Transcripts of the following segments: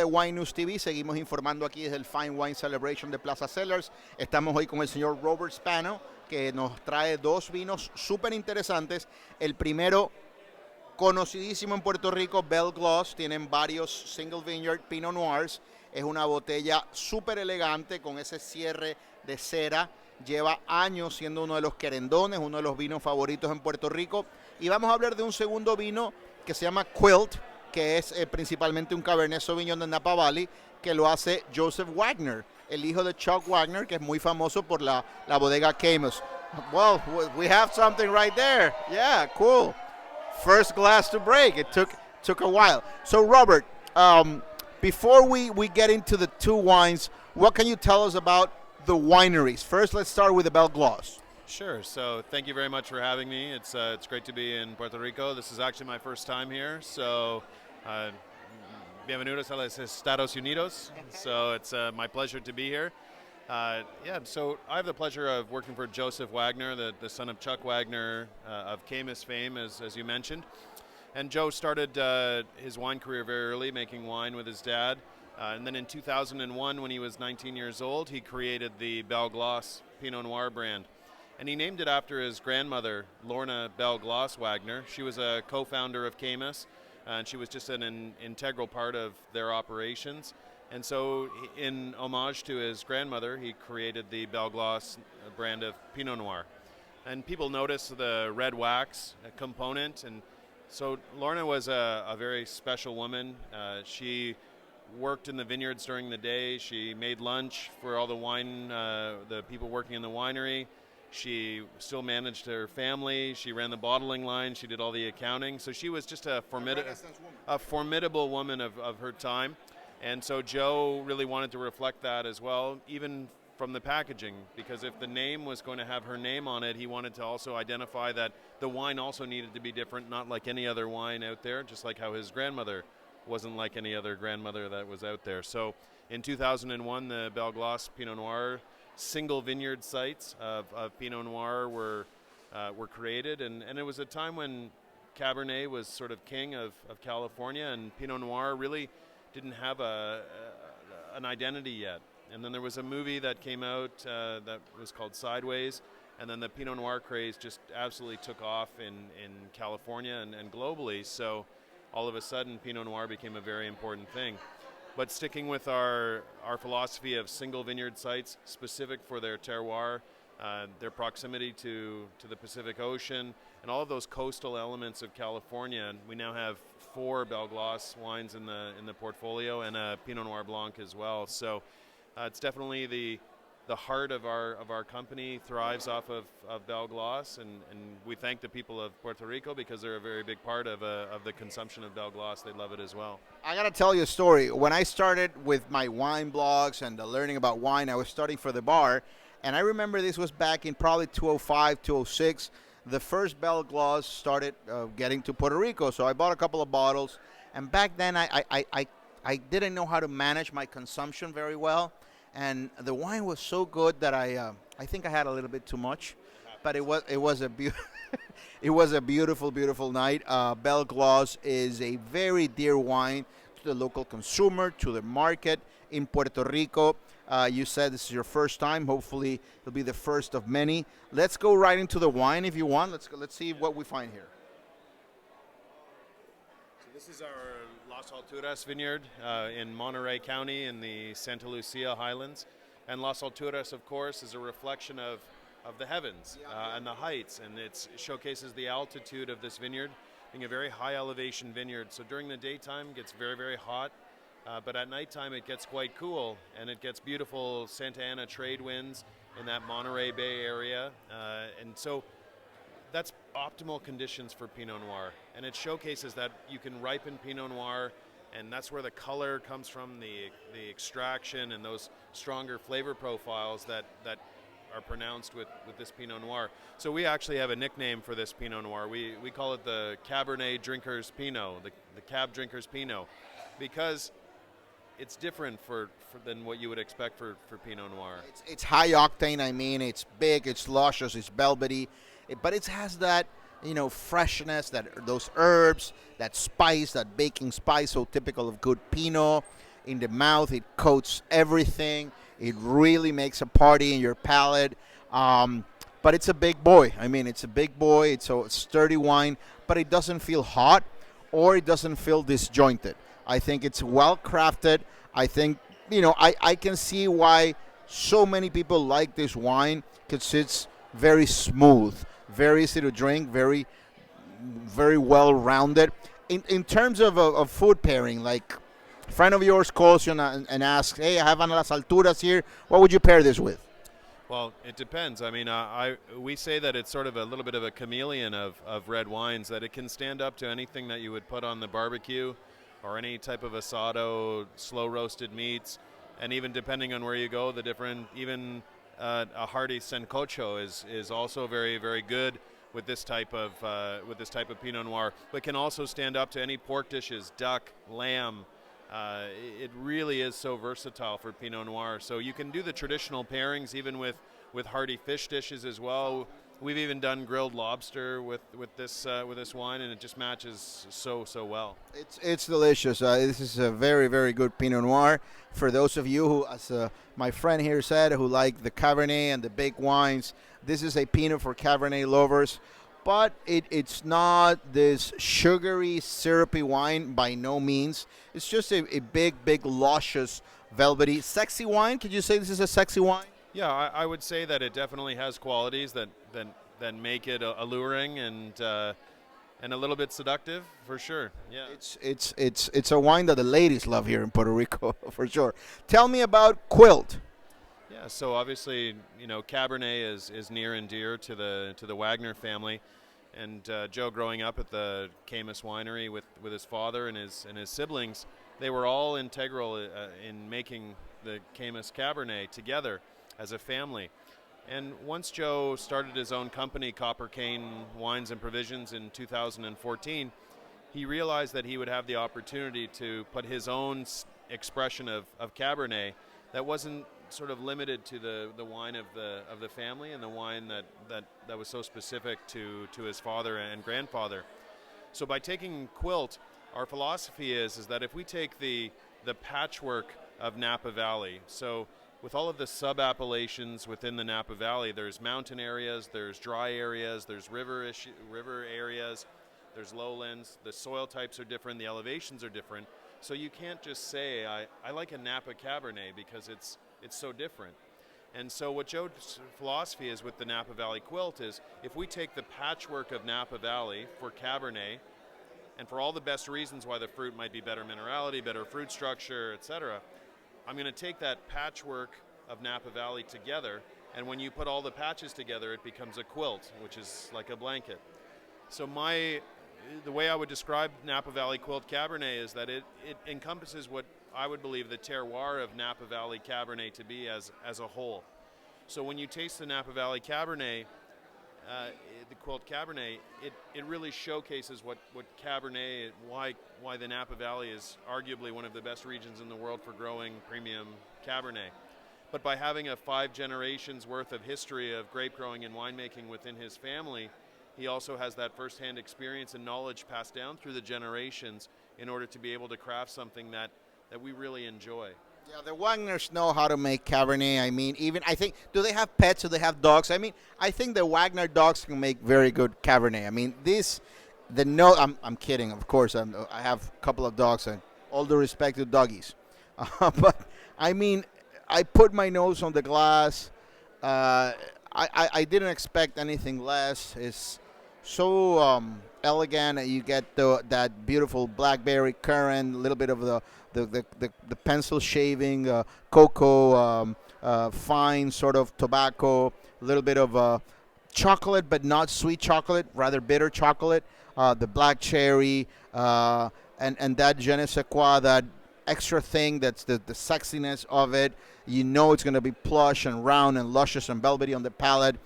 Wine News TV. Seguimos informando aquí desde el Fine Wine Celebration de Plaza Cellars. Estamos hoy con el señor Robert Spano, que nos trae dos vinos súper interesantes. El primero, conocidísimo en Puerto Rico, Belle Gloss. Tienen varios single vineyard Pinot Noirs. Es una botella súper elegante con ese cierre de cera. Lleva años siendo uno de los querendones, uno de los vinos favoritos en Puerto Rico. Y vamos a hablar de un segundo vino que se llama Quilt, que es principalmente un Cabernet Sauvignon de Napa Valley, que lo hace Joseph Wagner, el hijo de Chuck Wagner, que es muy famoso por la bodega Camus. Well, we have something right there. Yeah, cool. First glass to break. It took a while. So, Robert, before we get into the two wines, what can you tell us about the wineries? First, let's start with the Belle Gloss. Sure. So thank you very much for having me. It's great to be in Puerto Rico. This is actually my first time here. So bienvenidos a los Estados Unidos. So it's my pleasure to be here. So I have the pleasure of working for Joseph Wagner, the son of Chuck Wagner of Camus fame, as you mentioned. And Joe started his wine career very early, making wine with his dad. And then in 2001, when he was 19 years old, he created the Belle Gloss Pinot Noir brand. And he named it after his grandmother, Lorna Belle Gloss Wagner. She was a co-founder of Camus, and she was just an integral part of their operations. And so in homage to his grandmother, he created the Belle Gloss brand of Pinot Noir. And people noticed the red wax component. And so Lorna was a very special woman. She worked in the vineyards during the day. She made lunch for all the the people working in the winery. She still managed her family. She ran the bottling line. She did all the accounting. So she was just a formidable woman of her time. And so Joe really wanted to reflect that as well, even from the packaging, because if the name was going to have her name on it, he wanted to also identify that the wine also needed to be different, not like any other wine out there, just like how his grandmother wasn't like any other grandmother that was out there. So in 2001, the Belle Gloss Pinot Noir single vineyard sites of Pinot Noir were created, and it was a time when Cabernet was sort of king of California, and Pinot Noir really didn't have an identity yet. And then there was a movie that came out that was called Sideways, and then the Pinot Noir craze just absolutely took off in California and globally. So all of a sudden, Pinot Noir became a very important thing. But sticking with our philosophy of single vineyard sites specific for their terroir, their proximity to the Pacific Ocean, and all of those coastal elements of California, we now have 4 Belle Gloss wines in the portfolio and a Pinot Noir Blanc as well. So it's definitely the heart of our company thrives off of Belle Gloss, and we thank the people of Puerto Rico because they're a very big part of the consumption of Belle Gloss. They love it as well. I got to tell you a story. When I started with my wine blogs and the learning about wine, I was studying for the bar, and I remember this was back in probably 2005, 2006. The first Belle Gloss started getting to Puerto Rico, so I bought a couple of bottles, and back then I didn't know how to manage my consumption very well. And the wine was so good that I think I had a little bit too much, but it was a beautiful night. Belle Gloss is a very dear wine to the local consumer, to the market in Puerto Rico. You said this is your first time. Hopefully, it'll be the first of many. Let's go right into the wine if you want. Let's see what we find here. So this is our Las Alturas vineyard in Monterey County in the Santa Lucia Highlands. And Las Alturas, of course, is a reflection of the heavens and the heights, and it showcases the altitude of this vineyard, being a very high elevation vineyard. So during the daytime, it gets very, very hot, but at nighttime it gets quite cool, and it gets beautiful Santa Ana trade winds in that Monterey Bay area. And so that's optimal conditions for Pinot Noir, and it showcases that you can ripen Pinot Noir, and that's where the color comes from, the extraction and those stronger flavor profiles that are pronounced with this Pinot Noir. So we actually have a nickname for this Pinot Noir. We call it the Cabernet Drinker's Pinot, the Cab Drinker's Pinot, because it's different than what you would expect for Pinot Noir. It's high octane. I mean, it's big, it's luscious, it's velvety, but it has that freshness, those herbs, that spice, that baking spice, so typical of good Pinot. in the mouth. It coats everything. It really makes a party in your palate. But it's a big boy. I mean, it's a big boy. It's a sturdy wine, but it doesn't feel hot or it doesn't feel disjointed. I think it's well crafted. I think, I can see why so many people like this wine because it's very smooth, very easy to drink, very, very well rounded. In terms of food pairing, like a friend of yours calls you and asks, hey, I have Ana Las Alturas here. What would you pair this with? Well, it depends. I mean, we say that it's sort of a little bit of a chameleon of red wines, that it can stand up to anything that you would put on the barbecue or any type of asado, slow roasted meats, and even depending on where you go, the different, even a hearty sancocho is also very, very good with this type of Pinot Noir, but can also stand up to any pork dishes, duck, lamb. It really is so versatile for Pinot Noir. So you can do the traditional pairings even with hearty fish dishes as well. We've even done grilled lobster with this wine, and it just matches so well. It's delicious. This is a very, very good Pinot Noir. For those of you who, as my friend here said, who like the Cabernet and the big wines, this is a Pinot for Cabernet lovers. But it's not this sugary, syrupy wine by no means. It's just a big, luscious, velvety, sexy wine. Could you say this is a sexy wine? Yeah, I would say that it definitely has qualities that make it alluring and a little bit seductive, for sure. Yeah, it's a wine that the ladies love here in Puerto Rico, for sure. Tell me about Quilt. Yeah, so obviously, Cabernet is near and dear to the Wagner family, and Joe, growing up at the Camus winery with his father and his siblings, they were all integral in making the Camus Cabernet together as a family. And once Joe started his own company, Copper Cane Wines and Provisions, in 2014, he realized that he would have the opportunity to put his own expression of Cabernet that wasn't sort of limited to the wine of the family and the wine that was so specific to his father and grandfather. So by taking Quilt, our philosophy is that if we take the patchwork of Napa Valley, so with all of the sub-appellations within the Napa Valley, there's mountain areas, there's dry areas, there's river areas, there's lowlands, the soil types are different, the elevations are different. So you can't just say, I like a Napa Cabernet because it's so different. And so what Joe's philosophy is with the Napa Valley Quilt is, if we take the patchwork of Napa Valley for Cabernet, and for all the best reasons why the fruit might be better minerality, better fruit structure, etc., I'm going to take that patchwork of Napa Valley together, and when you put all the patches together, it becomes a quilt, which is like a blanket. So the way I would describe Napa Valley Quilt Cabernet is that it encompasses what I would believe the terroir of Napa Valley Cabernet to be as a whole. So when you taste the Napa Valley Cabernet, the Quilt Cabernet, it really showcases what Cabernet, why the Napa Valley is arguably one of the best regions in the world for growing premium Cabernet. But by having a 5 generations worth of history of grape growing and winemaking within his family, he also has that firsthand experience and knowledge passed down through the generations in order to be able to craft something that we really enjoy. Yeah, the Wagners know how to make Cabernet. I mean, I think, do they have pets? Do they have dogs? I mean, I think the Wagner dogs can make very good Cabernet. I mean, I'm kidding, of course. I have a couple of dogs, and all due respect to doggies. But, I mean, I put my nose on the glass. I didn't expect anything less. It's so elegant. You get that beautiful blackberry currant, a little bit of the pencil shaving, cocoa, fine sort of tobacco, a little bit of chocolate, but not sweet chocolate, rather bitter chocolate, the black cherry, and that je ne sais quoi, that extra thing that's the sexiness of it. You know it's going to be plush and round and luscious and velvety on the palate.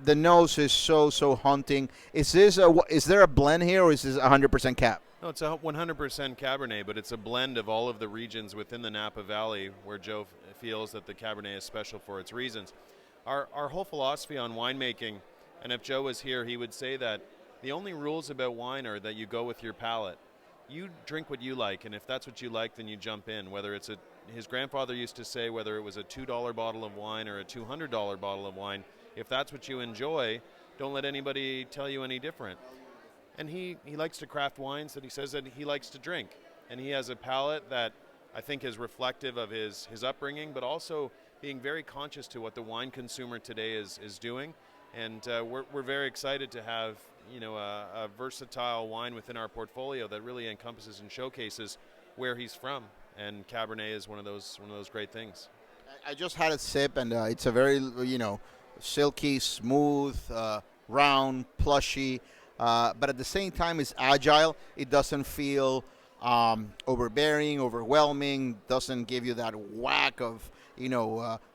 The nose is so haunting. Is there a blend here, or is this 100% Cab? No, it's a 100% Cabernet, but it's a blend of all of the regions within the Napa Valley where Joe feels that the Cabernet is special for its reasons. Our whole philosophy on winemaking, and if Joe was here, he would say that the only rules about wine are that you go with your palate. you drink what you like, and if that's what you like, then you jump in. Whether it's his grandfather used to say, whether it was a $2 bottle of wine or a $200 bottle of wine, if that's what you enjoy, don't let anybody tell you any different. And he likes to craft wines that he says that he likes to drink. And he has a palate that I think is reflective of his upbringing, but also being very conscious to what the wine consumer today is doing. And we're very excited to have a versatile wine within our portfolio that really encompasses and showcases where he's from. And Cabernet is one of those great things. I just had a sip, and it's a very silky, smooth, round, plushy, but at the same time it's agile. It doesn't feel overbearing, overwhelming, doesn't give you that whack of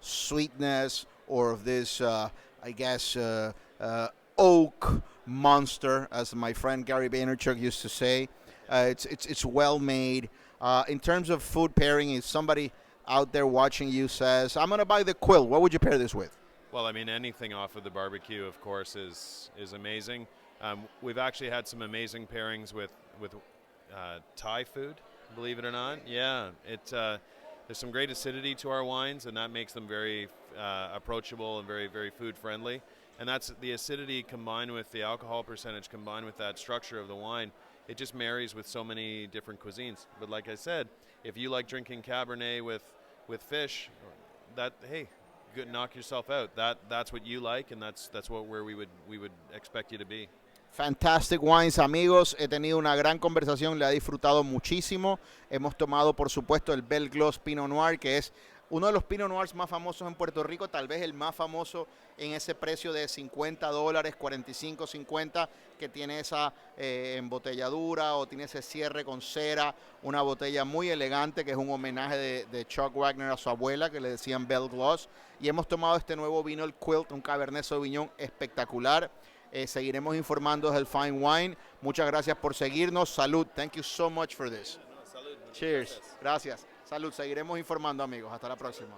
sweetness or of this oak monster, as my friend Gary Vaynerchuk used to say. It's well made. In terms of food pairing, if somebody out there watching you says, I'm going to buy the Quilt, what would you pair this with? Well, I mean, anything off of the barbecue, of course, is amazing. We've actually had some amazing pairings with Thai food, believe it or not. Yeah, there's some great acidity to our wines, and that makes them very approachable and very, very food friendly. And that's the acidity combined with the alcohol percentage, combined with that structure of the wine. It just marries with so many different cuisines. But like I said, if you like drinking Cabernet with fish, good, knock yourself out. That's what you like, and that's where we would expect you to be. Fantastic wines, amigos. He tenido una gran conversación, le he disfrutado muchísimo. Hemos tomado, por supuesto, el Belle Gloss Pinot Noir, que es uno de los Pinot Noirs más famosos en Puerto Rico, tal vez el más famoso en ese precio de $50, $45, $50, que tiene esa embotelladura o tiene ese cierre con cera, una botella muy elegante que es un homenaje de Chuck Wagner a su abuela, que le decían Belle Gloss. Y hemos tomado este nuevo vino, el Quilt, un Cabernet Sauvignon espectacular. Seguiremos informando desde el Fine Wine. Muchas gracias por seguirnos. Salud. Thank you so much for this. Salud. Cheers. Gracias. Salud. Seguiremos informando, amigos. Hasta la próxima.